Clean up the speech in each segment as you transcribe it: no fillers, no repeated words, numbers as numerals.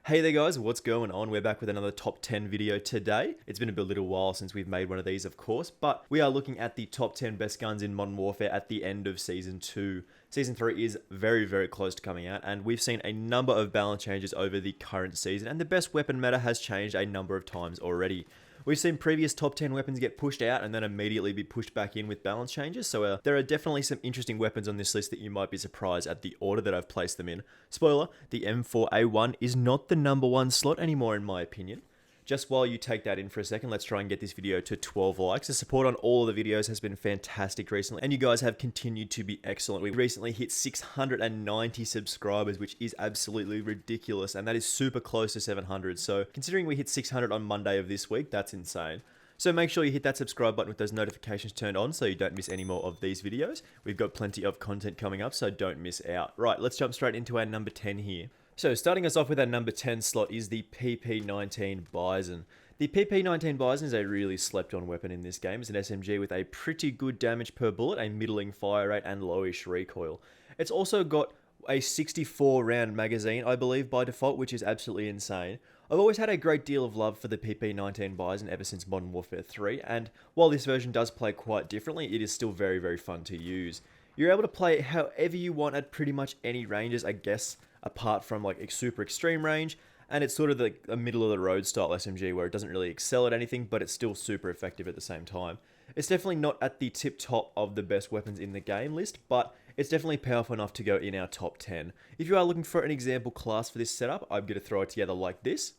Hey there guys, what's going on? We're back with another top 10 video today. It's been a little while since we've made one of these, of course, but we are looking at the top 10 best guns in Modern Warfare at the end of Season 2. Season 3 is very, very close to coming out, and we've seen a number of balance changes over the current season, and the best weapon meta has changed a number of times already. We've seen previous top 10 weapons get pushed out and then immediately be pushed back in with balance changes, so there are definitely some interesting weapons on this list that you might be surprised at the order that I've placed them in. Spoiler, the M4A1 is not the number one slot anymore in my opinion. Just while you take that in for a second, let's try and get this video to 12 likes. The support on all of the videos has been fantastic recently, and you guys have continued to be excellent. We recently hit 690 subscribers, which is absolutely ridiculous, and that is super close to 700. So considering we hit 600 on Monday of this week, that's insane. So make sure you hit that subscribe button with those notifications turned on so you don't miss any more of these videos. We've got plenty of content coming up, so don't miss out. Right, let's jump straight into our number 10 here. So starting us off with our number 10 slot is the PP19 Bison. The PP19 Bison is a really slept on weapon in this game. It's an SMG with a pretty good damage per bullet, a middling fire rate and lowish recoil. It's also got a 64 round magazine, I believe, by default, which is absolutely insane. I've always had a great deal of love for the PP19 Bison ever since Modern Warfare 3, and while this version does play quite differently, it is still very, very fun to use. You're able to play it however you want at pretty much any ranges, I guess, apart from like a super extreme range, and it's sort of a middle of the road style SMG where it doesn't really excel at anything, but it's still super effective at the same time. It's definitely not at the tip top of the best weapons in the game list, but it's definitely powerful enough to go in our top 10. If you are looking for an example class for this setup, I'm going to throw it together like this.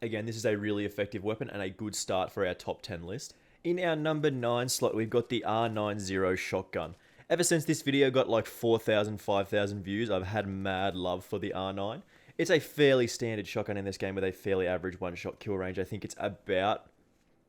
Again, this is a really effective weapon and a good start for our top 10 list. In our number 9 slot, we've got the R90 shotgun. Ever since this video got like 4,000, 5,000 views, I've had mad love for the R9. It's a fairly standard shotgun in this game with a fairly average one-shot kill range. I think it's about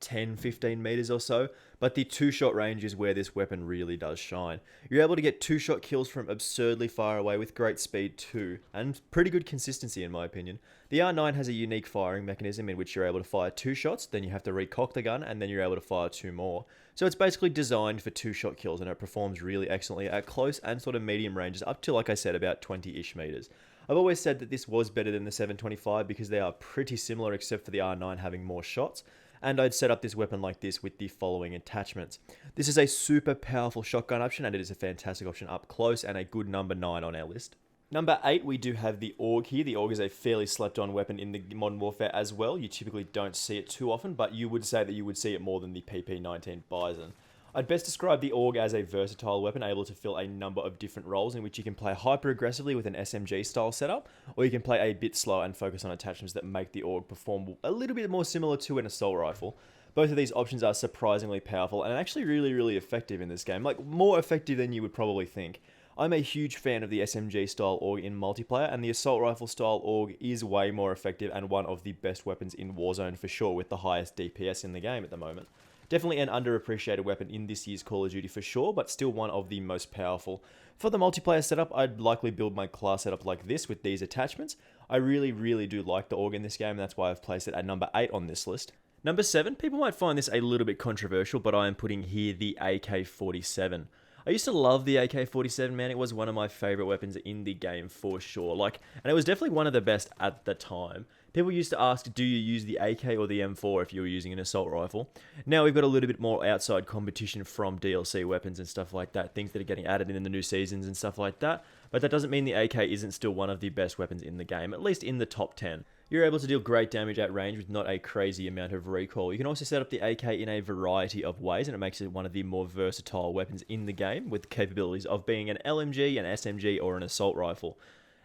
10, 15 meters or so, but the two-shot range is where this weapon really does shine. You're able to get two-shot kills from absurdly far away with great speed too, and pretty good consistency in my opinion. The R9 has a unique firing mechanism in which you're able to fire two shots, then you have to recock the gun, and then you're able to fire two more. So it's basically designed for two-shot kills, and it performs really excellently at close and sort of medium ranges up to, like I said, about 20-ish meters. I've always said that this was better than the 725 because they are pretty similar except for the R9 having more shots, and I'd set up this weapon like this with the following attachments. This is a super powerful shotgun option, and it is a fantastic option up close and a good number 9 on our list. Number 8, we do have the AUG here. The AUG is a fairly slept-on weapon in the Modern Warfare as well. You typically don't see it too often, but you would say that you would see it more than the PP19 Bison. I'd best describe the AUG as a versatile weapon able to fill a number of different roles in which you can play hyper-aggressively with an SMG-style setup, or you can play a bit slow and focus on attachments that make the AUG perform a little bit more similar to an assault rifle. Both of these options are surprisingly powerful and actually really, really effective in this game, like more effective than you would probably think. I'm a huge fan of the SMG style AUG in multiplayer, and the assault rifle style AUG is way more effective and one of the best weapons in Warzone for sure, with the highest DPS in the game at the moment. Definitely an underappreciated weapon in this year's Call of Duty for sure, but still one of the most powerful. For the multiplayer setup, I'd likely build my class setup like this with these attachments. I really, really do like the AUG in this game, and that's why I've placed it at number 8 on this list. Number 7, people might find this a little bit controversial, but I am putting here the AK-47. I used to love the AK-47, man. It was one of my favorite weapons in the game for sure. And it was definitely one of the best at the time. People used to ask, do you use the AK or the M4 if you were using an assault rifle? Now we've got a little bit more outside competition from DLC weapons and stuff like that, things that are getting added in the new seasons and stuff like that. But that doesn't mean the AK isn't still one of the best weapons in the game, at least in the top 10. You're able to deal great damage at range with not a crazy amount of recoil. You can also set up the AK in a variety of ways, and it makes it one of the more versatile weapons in the game, with capabilities of being an LMG, an SMG, or an assault rifle.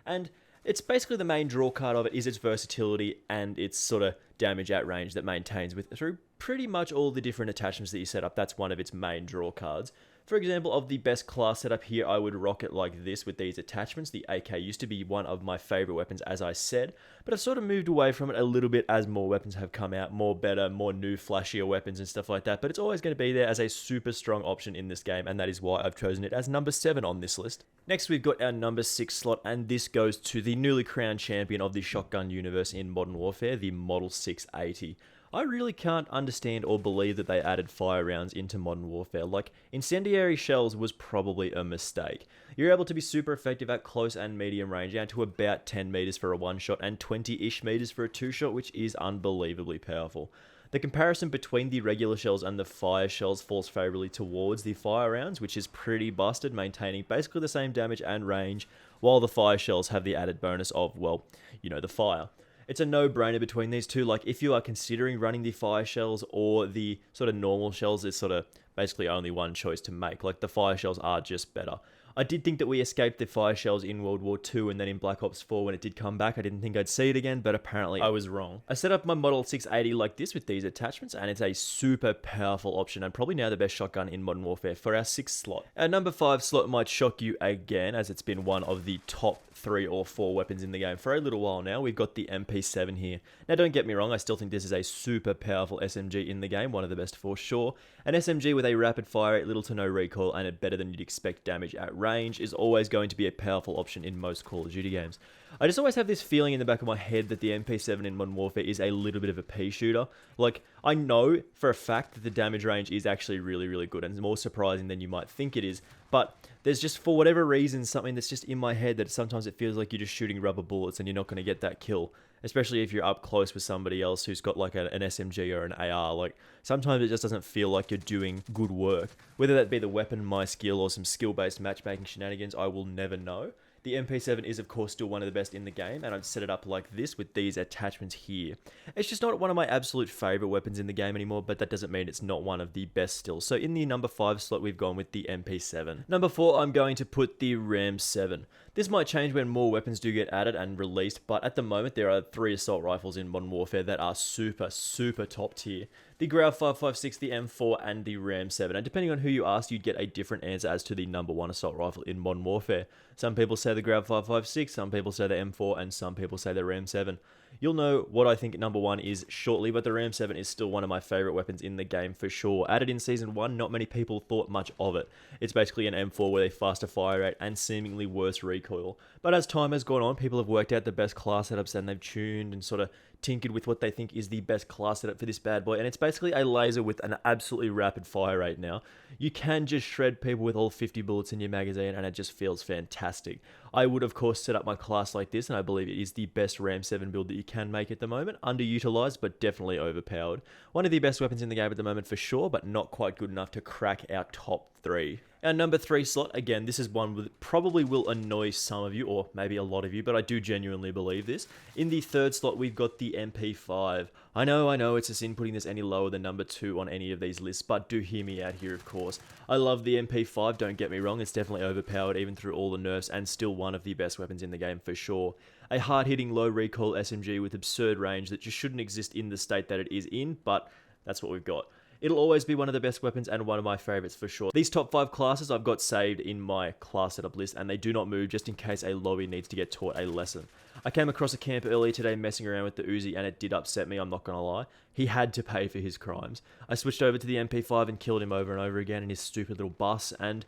And it's basically the main draw card of it is its versatility and its sort of damage at range that maintains through pretty much all the different attachments that you set up. That's one of its main draw cards. For example, of the best class setup here, I would rock it like this with these attachments. The AK used to be one of my favorite weapons, as I said, but I've sort of moved away from it a little bit as more weapons have come out, more better, more new, flashier weapons and stuff like that, but it's always going to be there as a super strong option in this game, and that is why I've chosen it as number 7 on this list. Next, we've got our number 6 slot, and this goes to the newly crowned champion of the shotgun universe in Modern Warfare, the Model 680. I really can't understand or believe that they added fire rounds into Modern Warfare. Like, incendiary shells was probably a mistake. You're able to be super effective at close and medium range, down to about 10 meters for a one shot and 20-ish meters for a two shot, which is unbelievably powerful. The comparison between the regular shells and the fire shells falls favorably towards the fire rounds, which is pretty busted, maintaining basically the same damage and range, while the fire shells have the added bonus of, well, you know, the fire. It's a no-brainer between these two. Like, if you are considering running the fire shells or the sort of normal shells, there's sort of basically only one choice to make. Like, the fire shells are just better. I did think that we escaped the fire shells in World War II and then in Black Ops 4 when it did come back. I didn't think I'd see it again, but apparently I was wrong. I set up my Model 680 like this with these attachments, and it's a super powerful option and probably now the best shotgun in Modern Warfare for our 6th slot. Our number 5 slot might shock you again, as it's been one of the top 3 or 4 weapons in the game for a little while now. We've got the MP7 here. Now, don't get me wrong, I still think this is a super powerful SMG in the game, one of the best for sure. An SMG with a rapid fire, little to no recoil, and a better than you'd expect damage at range is always going to be a powerful option in most Call of Duty games. I just always have this feeling in the back of my head that the MP7 in Modern Warfare is a little bit of a pea shooter. Like, I know for a fact that the damage range is actually really, really good and more surprising than you might think it is, but there's just, for whatever reason, something that's just in my head that sometimes it feels like you're just shooting rubber bullets and you're not going to get that kill. Especially if you're up close with somebody else who's got like an SMG or an AR. Like, sometimes it just doesn't feel like you're doing good work. Whether that be the weapon, my skill, or some skill-based matchmaking shenanigans, I will never know. The MP7 is of course still one of the best in the game, and I've set it up like this with these attachments here. It's just not one of my absolute favourite weapons in the game anymore, but that doesn't mean it's not one of the best still. So in the number 5 slot, we've gone with the MP7. Number 4, I'm going to put the RAM7. This might change when more weapons do get added and released, but at the moment there are 3 assault rifles in Modern Warfare that are super, super top tier. The Grau 5.56, the M4, and the RAM7. And depending on who you ask, you'd get a different answer as to the number 1 assault rifle in Modern Warfare. Some people say the Grau 5.56, some people say the M4, and some people say the RAM7. You'll know what I think number 1 is shortly, but the RAM7 is still one of my favourite weapons in the game for sure. Added in Season 1, not many people thought much of it. It's basically an M4 with a faster fire rate and seemingly worse recoil. But as time has gone on, people have worked out the best class setups and they've tuned and sort of tinkered with what they think is the best class setup for this bad boy, and it's basically a laser with an absolutely rapid fire rate now. You can just shred people with all 50 bullets in your magazine, and it just feels fantastic. I would of course set up my class like this, and I believe it is the best RAM7 build that you can make at the moment. Underutilized, but definitely overpowered. One of the best weapons in the game at the moment for sure, but not quite good enough to crack our top 3. Our number 3 slot, again, this is one that probably will annoy some of you, or maybe a lot of you, but I do genuinely believe this. In the 3rd slot, we've got the MP5. I know, it's a sin putting this any lower than number 2 on any of these lists, but do hear me out here, of course. I love the MP5, don't get me wrong, it's definitely overpowered even through all the nerfs, and still one of the best weapons in the game for sure. A hard-hitting, low-recoil SMG with absurd range that just shouldn't exist in the state that it is in, but that's what we've got. It'll always be one of the best weapons and one of my favorites for sure. These top 5 classes I've got saved in my class setup list, and they do not move just in case a lobby needs to get taught a lesson. I came across a camp earlier today messing around with the Uzi, and it did upset me, I'm not gonna lie. He had to pay for his crimes. I switched over to the MP5 and killed him over and over again in his stupid little bus, and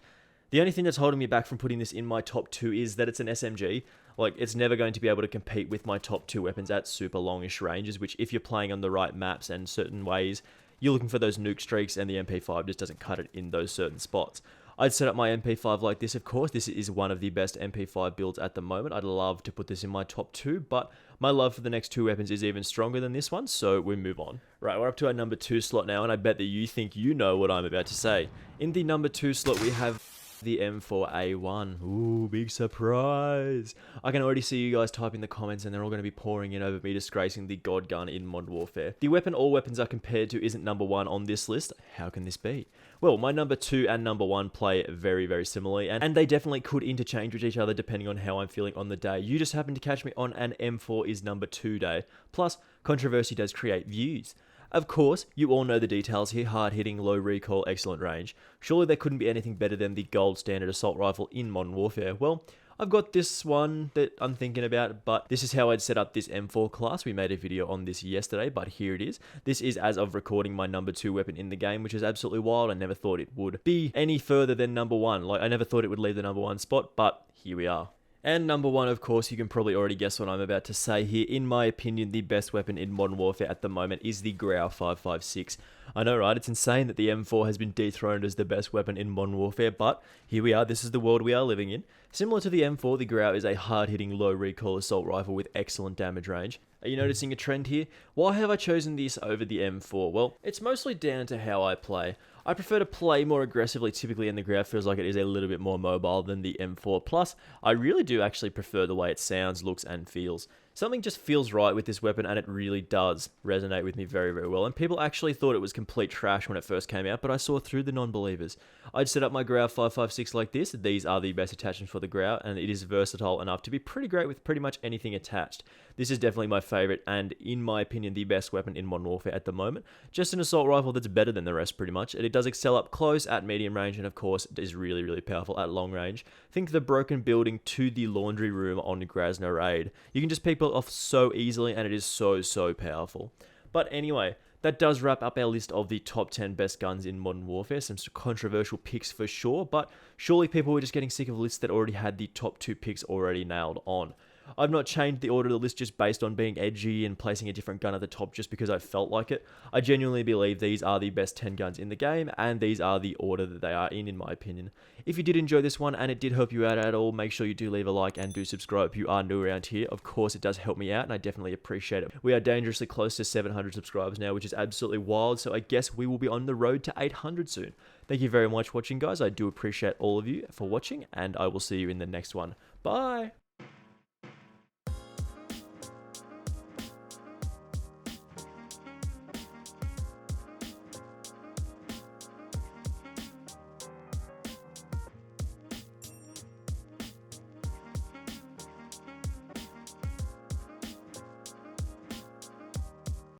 the only thing that's holding me back from putting this in my top 2 is that it's an SMG. Like, it's never going to be able to compete with my top 2 weapons at super longish ranges, which if you're playing on the right maps and certain ways, you're looking for those nuke streaks, and the MP5 just doesn't cut it in those certain spots. I'd set up my MP5 like this, of course. This is one of the best MP5 builds at the moment. I'd love to put this in my top 2, but my love for the next 2 weapons is even stronger than this one, so we move on. Right, we're up to our number 2 slot now, and I bet that you think you know what I'm about to say. In the number 2 slot, we have the M4A1. Ooh, big surprise. I can already see you guys typing the comments, and they're all going to be pouring in over me disgracing the god gun in Modern Warfare. The weapon all weapons are compared to isn't number 1 on this list. How can this be? Well, my number 2 and number 1 play very, very similarly, and they definitely could interchange with each other depending on how I'm feeling on the day. You just happen to catch me on an M4 is number 2 day. Plus, controversy does create views. Of course, you all know the details here: hard-hitting, low recoil, excellent range. Surely there couldn't be anything better than the gold standard assault rifle in Modern Warfare. Well, I've got this one that I'm thinking about, but this is how I'd set up this M4 class. We made a video on this yesterday, but here it is. This is as of recording my number 2 weapon in the game, which is absolutely wild. I never thought it would be any further than number 1. Like, I never thought it would leave the number 1 spot, but here we are. And number one, of course, you can probably already guess what I'm about to say here. In my opinion, the best weapon in Modern Warfare at the moment is the Grau 556. I know, right? It's insane that the M4 has been dethroned as the best weapon in Modern Warfare, but here we are. This is the world we are living in. Similar to the M4, the Grau is a hard-hitting, low-recoil assault rifle with excellent damage range. Are you noticing a trend here? Why have I chosen this over the M4? Well, it's mostly down to how I play. I prefer to play more aggressively typically, and the Grau feels like it is a little bit more mobile than the M4. Plus, I really do actually prefer the way it sounds, looks, and feels. Something just feels right with this weapon, and it really does resonate with me very, very well. And people actually thought it was complete trash when it first came out, but I saw through the non-believers. I'd set up my Grau 556 like this. These are the best attachments for the Grau, and it is versatile enough to be pretty great with pretty much anything attached. This is definitely my favorite, and in my opinion, the best weapon in Modern Warfare at the moment. Just an assault rifle that's better than the rest pretty much, and it does excel up close, at medium range, and of course, it is really, really powerful at long range. Think the broken building to the laundry room on Grasno Raid. You can just pick it off so easily, and it is so powerful. But anyway, that does wrap up our list of the top 10 best guns in Modern Warfare. Some controversial picks for sure, but surely people were just getting sick of lists that already had the top 2 picks already nailed on. I've not changed the order of the list just based on being edgy and placing a different gun at the top just because I felt like it. I genuinely believe these are the best 10 guns in the game, and these are the order that they are in my opinion. If you did enjoy this one and it did help you out at all, make sure you do leave a like and do subscribe if you are new around here. Of course, it does help me out, and I definitely appreciate it. We are dangerously close to 700 subscribers now, which is absolutely wild, so I guess we will be on the road to 800 soon. Thank you very much for watching, guys. I do appreciate all of you for watching, and I will see you in the next one. Bye!